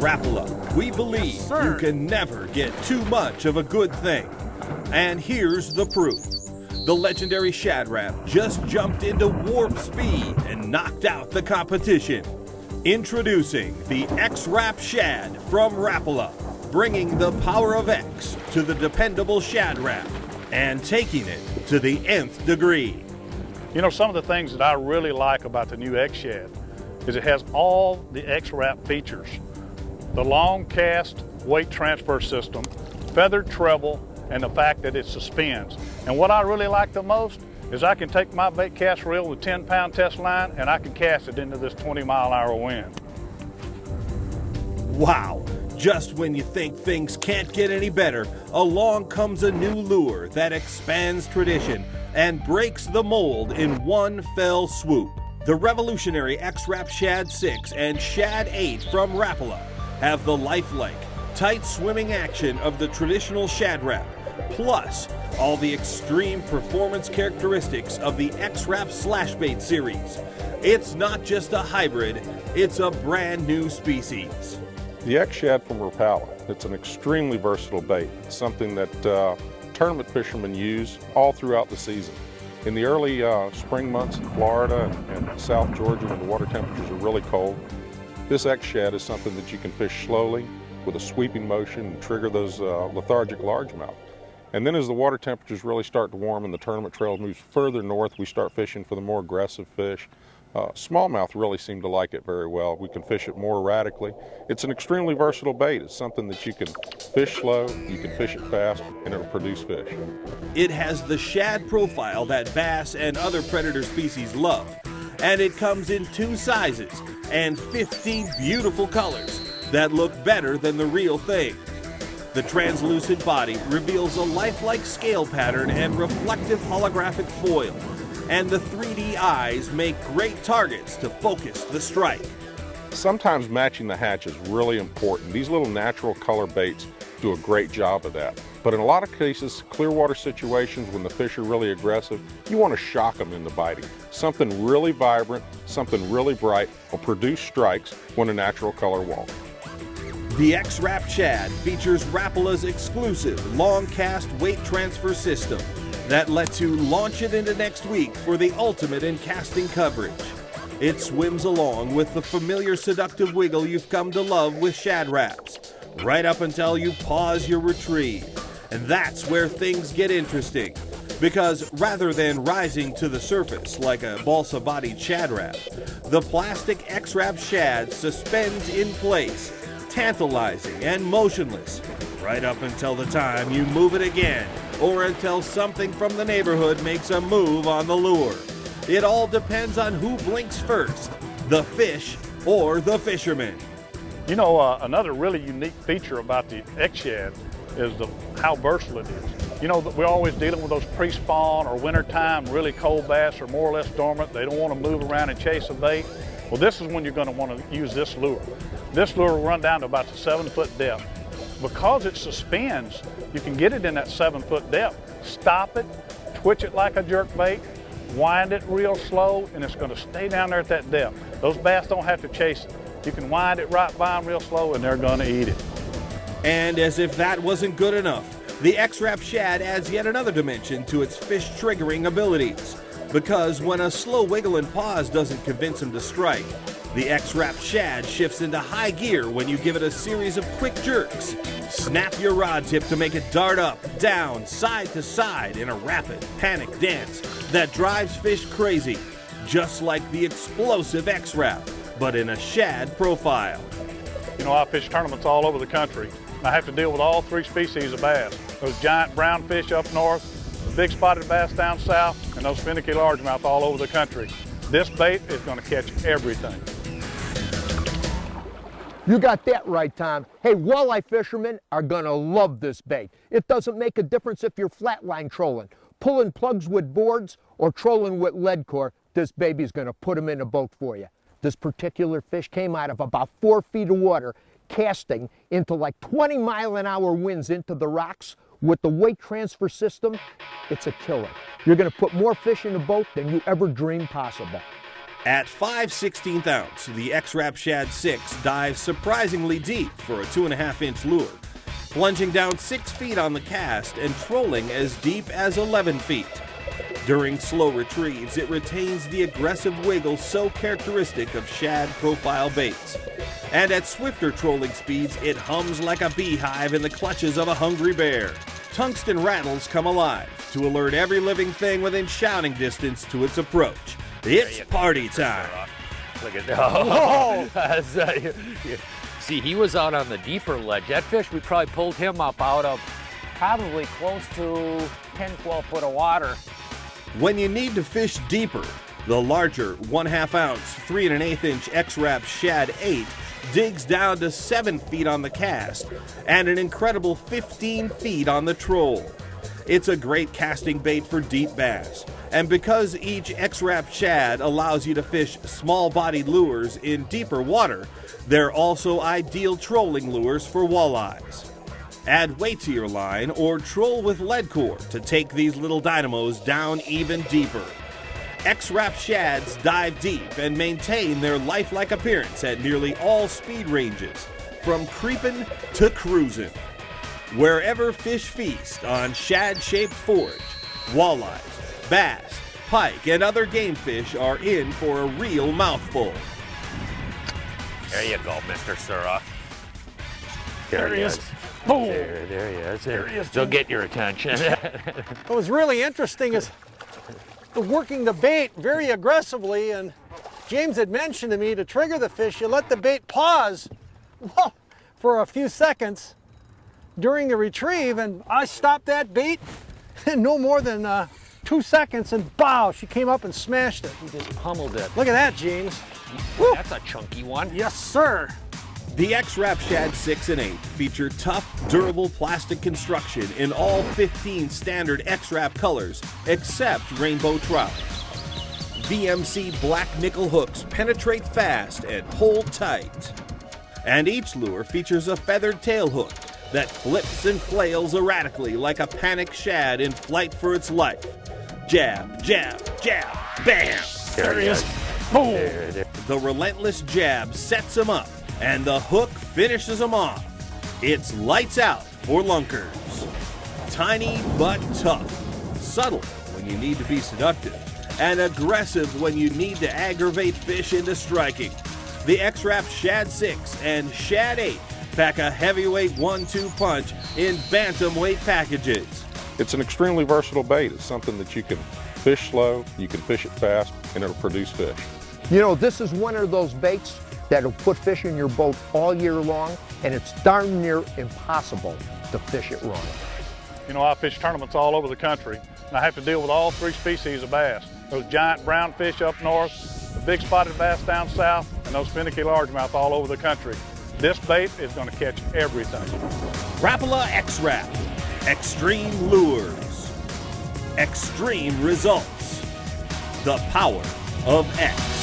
Rapala, we believe you can never get too much of a good thing. And here's the proof. The legendary Shad Rap just jumped into warp speed and knocked out the competition. Introducing the X-Rap Shad from Rapala, bringing the power of X to the dependable Shad Rap and taking it to the nth degree. You know, some of the things that I really like about the new X Shad is it has all the X-Rap features. The long cast weight transfer system, feathered treble, and the fact that it suspends. And what I really like the most is I can take my bait cast reel with 10-pound test line and I can cast it into this 20-mile-an-hour wind. Wow! Just when you think things can't get any better, along comes a new lure that expands tradition and breaks the mold in one fell swoop. The revolutionary X-Rap Shad 6 and Shad 8 from Rapala have the lifelike, tight swimming action of the traditional Shad Rap, plus all the extreme performance characteristics of the X-Rap Slash Bait series. It's not just a hybrid, it's a brand new species. The X-Shad from Rapala, it's an extremely versatile bait. It's something that tournament fishermen use all throughout the season. In the early spring months in Florida and South Georgia when the water temperatures are really cold, this X-Shad is something that you can fish slowly with a sweeping motion and trigger those lethargic largemouth. And then as the water temperatures really start to warm and the tournament trail moves further north, we start fishing for the more aggressive fish. Smallmouth really seem to like it very well. We can fish it more erratically. It's an extremely versatile bait. It's something that you can fish slow, you can fish it fast, and it'll produce fish. It has the shad profile that bass and other predator species love. And it comes in 2 sizes and 15 beautiful colors that look better than the real thing. The translucent body reveals a lifelike scale pattern and reflective holographic foil. And the 3D eyes make great targets to focus the strike. Sometimes matching the hatch is really important. These little natural color baits do a great job of that. But in a lot of cases, clear water situations when the fish are really aggressive, you want to shock them into biting. Something really vibrant, something really bright will produce strikes when a natural color won't. The X-Rap Shad features Rapala's exclusive long cast weight transfer system that lets you launch it into next week for the ultimate in casting coverage. It swims along with the familiar seductive wiggle you've come to love with Shad Raps, right up until you pause your retrieve. And that's where things get interesting, because rather than rising to the surface like a balsa-bodied Shad Rap, the plastic X-Rap Shad suspends in place, tantalizing and motionless, right up until the time you move it again, or until something from the neighborhood makes a move on the lure. It all depends on who blinks first, the fish or the fisherman. You know, another really unique feature about the X-Shad is how versatile it is. You know, we're always dealing with those pre-spawn or wintertime really cold bass are more or less dormant. They don't want to move around and chase a bait. Well, this is when you're going to want to use this lure. This lure will run down to about the 7-foot depth. Because it suspends, you can get it in that 7-foot depth. Stop it, twitch it like a jerk bait, wind it real slow, and it's going to stay down there at that depth. Those bass don't have to chase it. You can wind it right by them real slow, and they're going to eat it. And as if that wasn't good enough, the X-Rap Shad adds yet another dimension to its fish triggering abilities. Because when a slow wiggle and pause doesn't convince him to strike, the X-Rap Shad shifts into high gear when you give it a series of quick jerks. Snap your rod tip to make it dart up, down, side to side in a rapid, panic dance that drives fish crazy, just like the explosive X-Rap, but in a shad profile. You know, I fish tournaments all over the country. I have to deal with all 3 species of bass. Those giant brown fish up north, the big spotted bass down south, and those finicky largemouth all over the country. This bait is going to catch everything. You got that right, Tom. Hey, walleye fishermen are gonna love this bait. It doesn't make a difference if you're flatline trolling, pulling plugs with boards, or trolling with lead core. This baby's gonna put them in a boat for you. This particular fish came out of about 4 feet of water, casting into like 20-mile-an-hour winds into the rocks. With the weight transfer system, it's a killer. You're gonna put more fish in a boat than you ever dreamed possible. At 5/16 ounce, the X-Rap Shad 6 dives surprisingly deep for a 2.5-inch lure, plunging down 6 feet on the cast and trolling as deep as 11 feet. During slow retrieves, it retains the aggressive wiggle so characteristic of shad profile baits. And at swifter trolling speeds, it hums like a beehive in the clutches of a hungry bear. Tungsten rattles come alive to alert every living thing within shouting distance to its approach. It's party time. Look at that. Oh. See, he was out on the deeper ledge. That fish, we probably pulled him up out of probably close to 10, 12 foot of water. When you need to fish deeper, the larger 1/2 ounce, 3 1/8 inch X-Rap Shad 8 digs down to 7 feet on the cast and an incredible 15 feet on the troll. It's a great casting bait for deep bass, and because each X-Rap Shad allows you to fish small-bodied lures in deeper water, they're also ideal trolling lures for walleyes. Add weight to your line or troll with lead core to take these little dynamos down even deeper. X-Rap Shads dive deep and maintain their lifelike appearance at nearly all speed ranges, from creeping to cruising. Wherever fish feast on shad-shaped forage, walleyes, bass, pike, and other game fish are in for a real mouthful. There you go, Mr. Sura. There he is. Boom. There he is. There he is. They'll get your attention. What was really interesting is working the bait very aggressively, and James had mentioned to me to trigger the fish, you let the bait pause for a few seconds during the retrieve, and I stopped that bait in no more than 2 seconds, and bow, she came up and smashed it. He just pummeled it. Look at that, James. That's a chunky one. Yes, sir. The X-Rap Shad 6 and 8 feature tough, durable plastic construction in all 15 standard X-Rap colors except rainbow trout. VMC black nickel hooks penetrate fast and hold tight. And each lure features a feathered tail hook that flips and flails erratically like a panicked shad in flight for its life. Jab, jab, jab, bam! There he is. Boom. There. The relentless jab sets him up, and the hook finishes him off. It's lights out for lunkers. Tiny but tough. Subtle when you need to be seductive. And aggressive when you need to aggravate fish into striking. The X-Rap Shad 6 and Shad 8 pack a heavyweight 1-2 punch in bantamweight packages. It's an extremely versatile bait. It's something that you can fish slow, you can fish it fast, and it'll produce fish. You know, this is one of those baits that'll put fish in your boat all year long, and it's darn near impossible to fish it wrong. You know, I fish tournaments all over the country, and I have to deal with all 3 species of bass. Those giant brown fish up north, the big spotted bass down south, and those finicky largemouth all over the country. This bait is going to catch everything. Rapala X-Rap. Extreme lures. Extreme results. The power of X.